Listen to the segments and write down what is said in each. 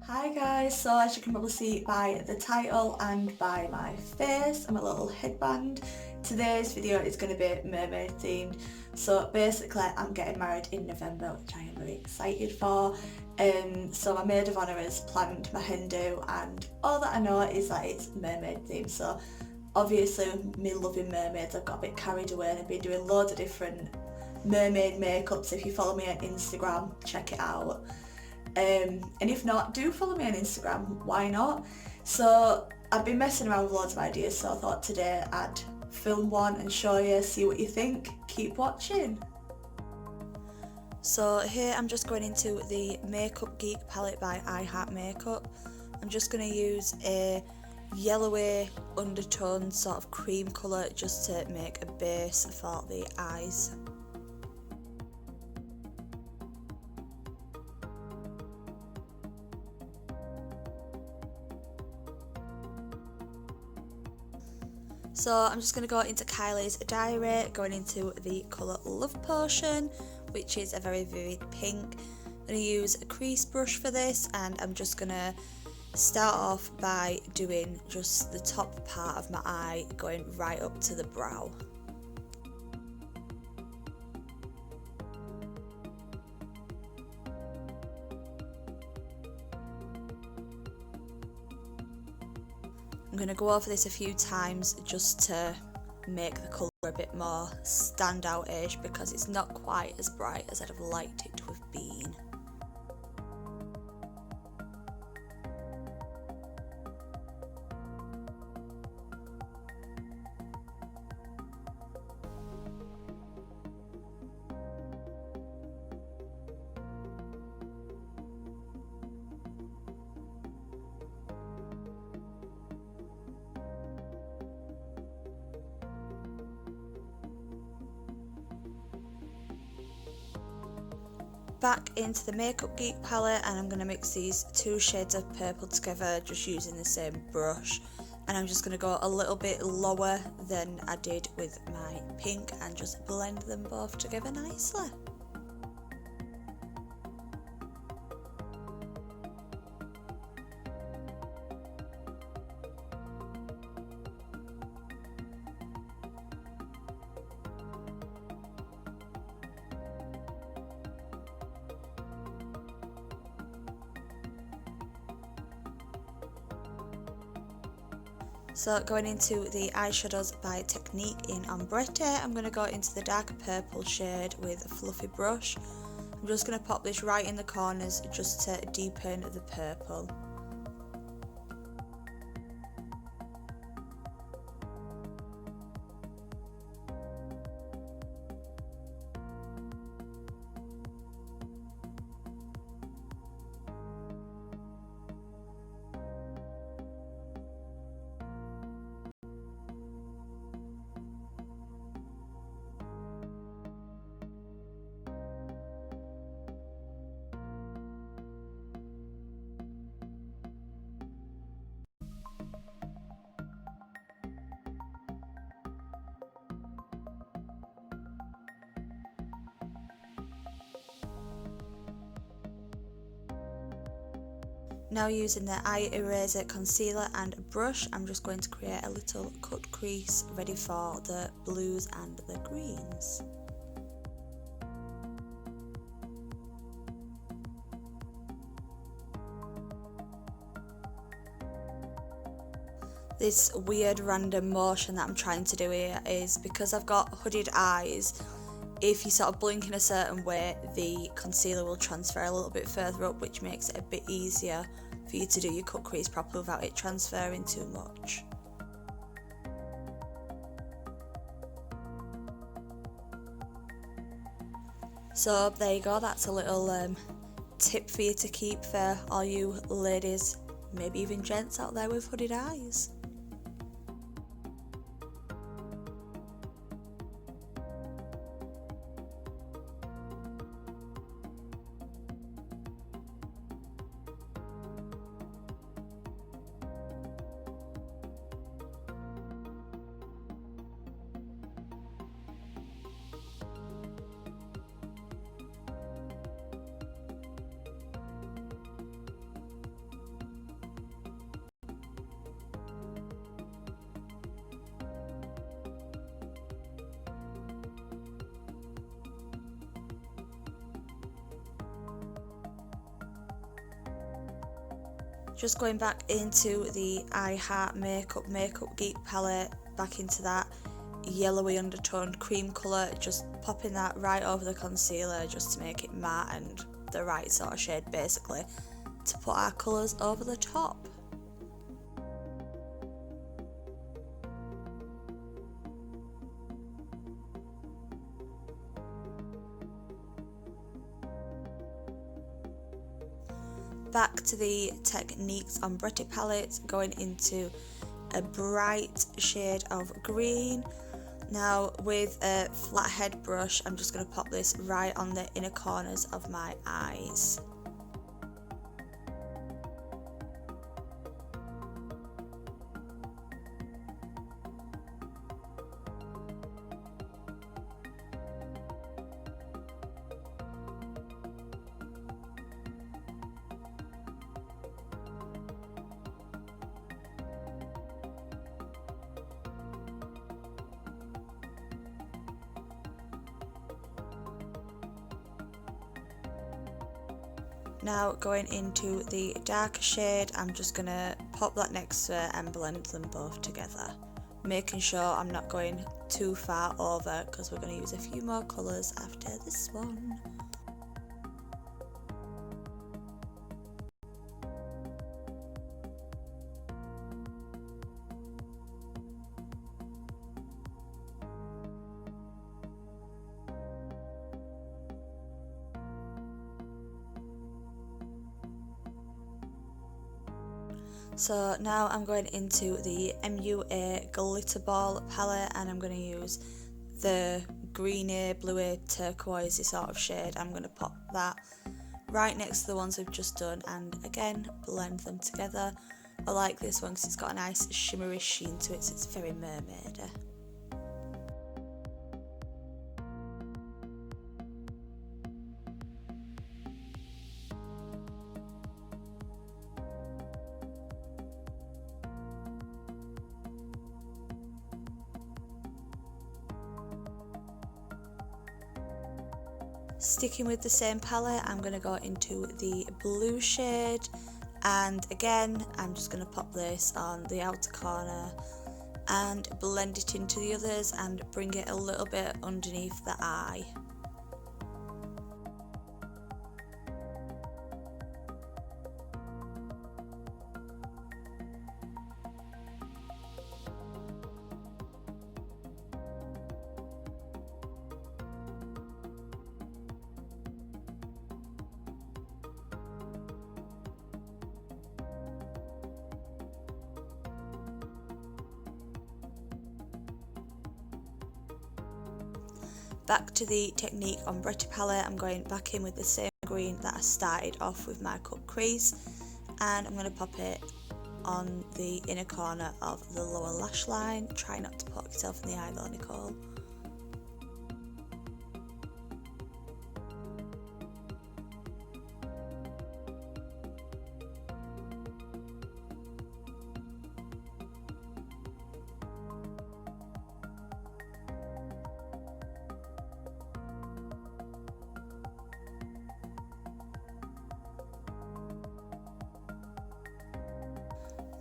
Hi guys, so as you can probably see by the title and by my face and my little headband, today's video is going to be mermaid themed. So basically I'm getting married in November, which I am very excited for. So my maid of honour has planned my hen do, and all that I know is that it's mermaid themed. So obviously me loving mermaids, I've got a bit carried away and I've been doing loads of different mermaid makeups. If you follow me on Instagram, check it out. And if not, do follow me on Instagram, why not? So I've been messing around with loads of ideas, so I thought today I'd film one and show you, see what you think. Keep watching. So here I'm just going into the Makeup Geek palette by I Heart Makeup. I'm just going to use a yellowy undertone sort of cream colour just to make a base for the eyes. So I'm just going to go into Kylie's Diary, going into the colour Love Potion, which is a very vivid pink. I'm going to use a crease brush for this, and I'm just going to start off by doing just the top part of my eye, going right up to the brow. I'm going to go over this a few times just to make the colour a bit more standout-ish, because it's not quite as bright as I'd have liked it to have been. Back into the Makeup Geek palette, and I'm going to mix these two shades of purple together just using the same brush, and I'm just going to go a little bit lower than I did with my pink and just blend them both together nicely. So going into the eyeshadows by Technique in Ombrette, I'm going to go into the darker purple shade with a fluffy brush. I'm just going to pop this right in the corners just to deepen the purple. Now using the eye eraser concealer and a brush, I'm just going to create a little cut crease ready for the blues and the greens. This weird random motion that I'm trying to do here is because I've got hooded eyes. If you sort of blink in a certain way, the concealer will transfer a little bit further up, which makes it a bit easier for you to do your cut crease properly without it transferring too much. So there you go, that's a little tip for you to keep for all you ladies, maybe even gents out there with hooded eyes. Just going back into the I Heart Makeup Geek palette, back into that yellowy undertoned cream colour, just popping that right over the concealer just to make it matte and the right sort of shade basically, to put our colours over the top. Back to the Techniques Ombre palette, going into a bright shade of green. Now with a flathead brush, I'm just going to pop this right on the inner corners of my eyes. Now going into the darker shade, I'm just going to pop that next to it and blend them both together, making sure I'm not going too far over because we're going to use a few more colours after this one. So now I'm going into the MUA Glitter Ball palette, and I'm going to use the greeny, bluey, turquoisey sort of shade. I'm going to pop that right next to the ones we've just done and again blend them together. I like this one because it's got a nice shimmery sheen to it, so it's very mermaid. Sticking with the same palette, I'm going to go into the blue shade, and again I'm just going to pop this on the outer corner and blend it into the others and bring it a little bit underneath the eye. Back to the Technique Ombre palette, I'm going back in with the same green that I started off with my cut crease, and I'm going to pop it on the inner corner of the lower lash line. Try not to poke yourself in the eye though, Nicole.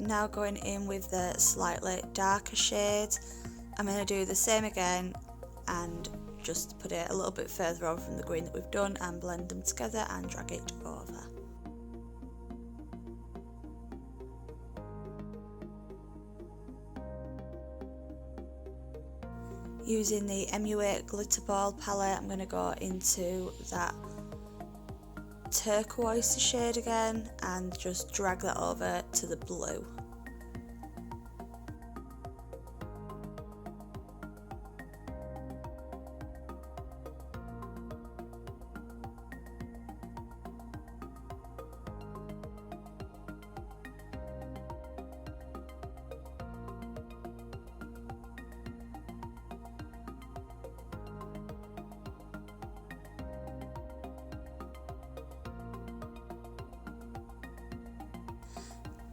Now going in with the slightly darker shades, I'm going to do the same again and just put it a little bit further over from the green that we've done and blend them together and drag it over. Using the MUA Glitter Ball palette, I'm going to go into that turquoise shade again and just drag that over to the blue.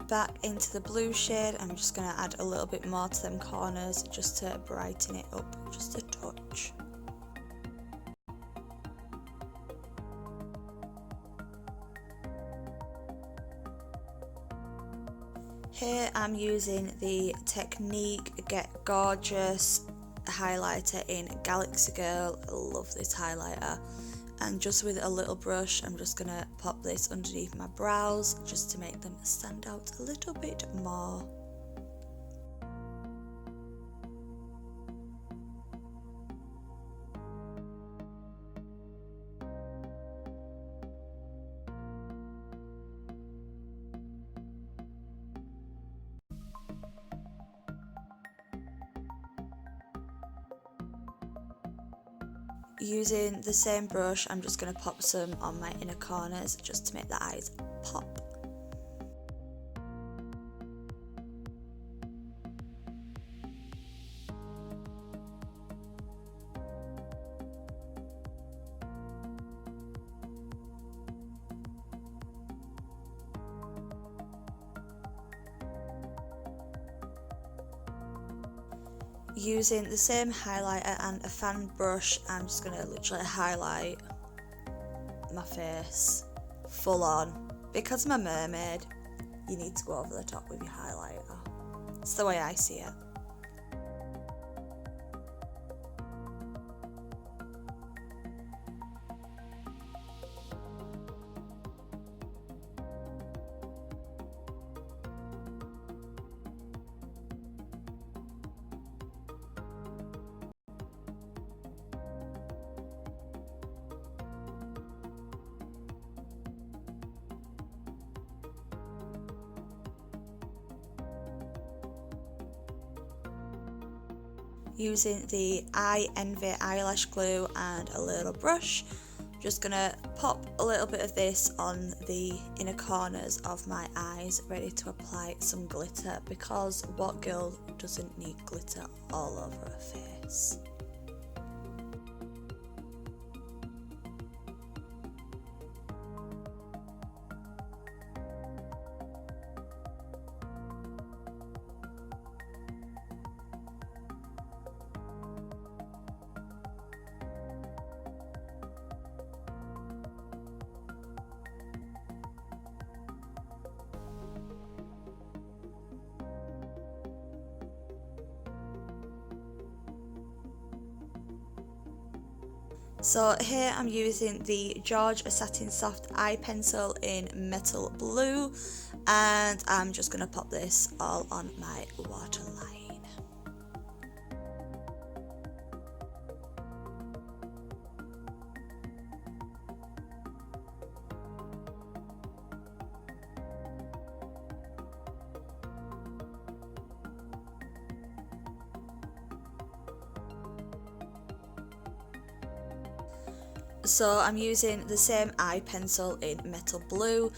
Back into the blue shade, I'm just going to add a little bit more to them corners just to brighten it up just a touch. Here I'm using the Technique Get Gorgeous highlighter in Galaxy Girl. I love this highlighter. And just with a little brush, I'm just going to pop this underneath my brows just to make them stand out a little bit more. Using the same brush, I'm just going to pop some on my inner corners just to make the eyes pop. Using the same highlighter and a fan brush, I'm just going to literally highlight my face full on. Because I'm a mermaid, you need to go over the top with your highlighter. It's the way I see it. Using the I Envy eyelash glue and a little brush, just gonna pop a little bit of this on the inner corners of my eyes, ready to apply some glitter, because what girl doesn't need glitter all over her face? So here I'm using the George Satin Soft Eye Pencil in Metal Blue, and I'm just going to pop this all on my waterline. So I'm using the same eye pencil in Metal Blue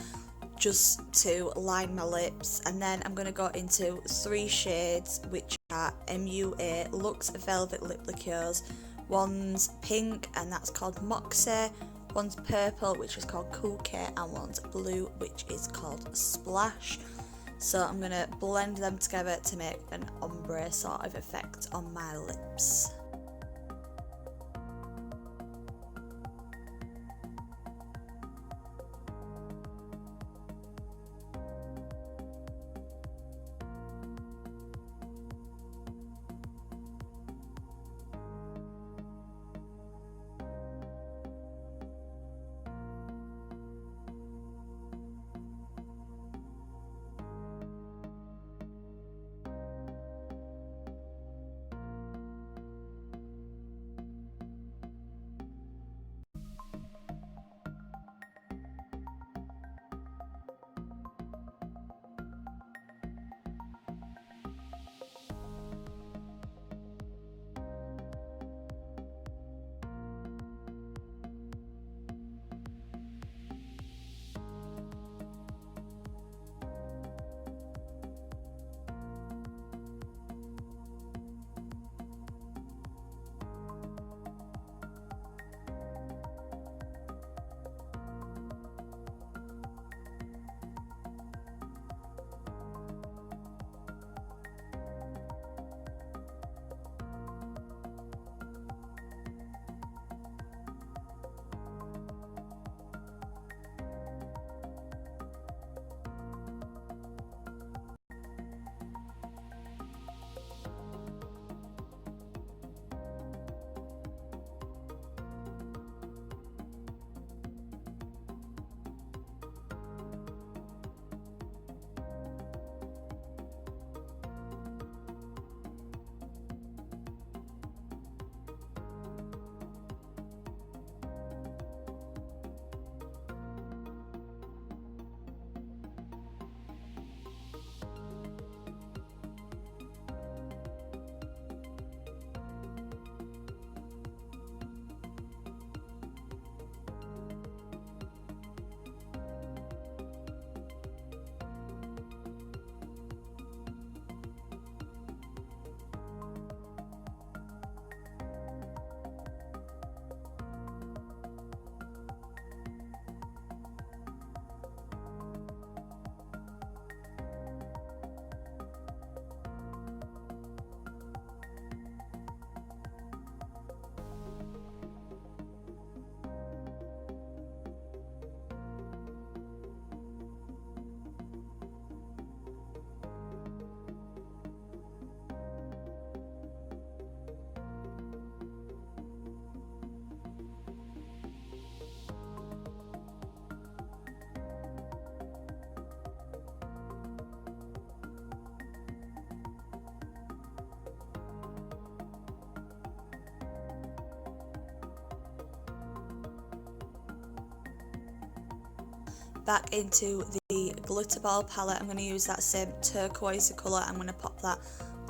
just to line my lips, and then I'm going to go into 3 shades, which are MUA Luxe Velvet Lip Liqueurs. One's pink and that's called Moxie, one's purple which is called Cookie, and one's blue which is called Splash. So I'm going to blend them together to make an ombre sort of effect on my lips. back into the glitter ball palette. I'm going to use that same turquoise colour. I'm going to pop that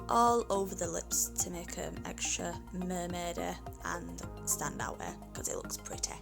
all over the lips to make them extra mermaidy and stand out here because it looks pretty.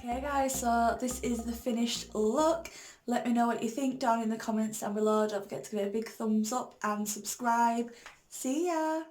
Okay guys, so this is the finished look. Let me know what you think down in the comments down below. Don't forget to give it a big thumbs up and subscribe. See ya!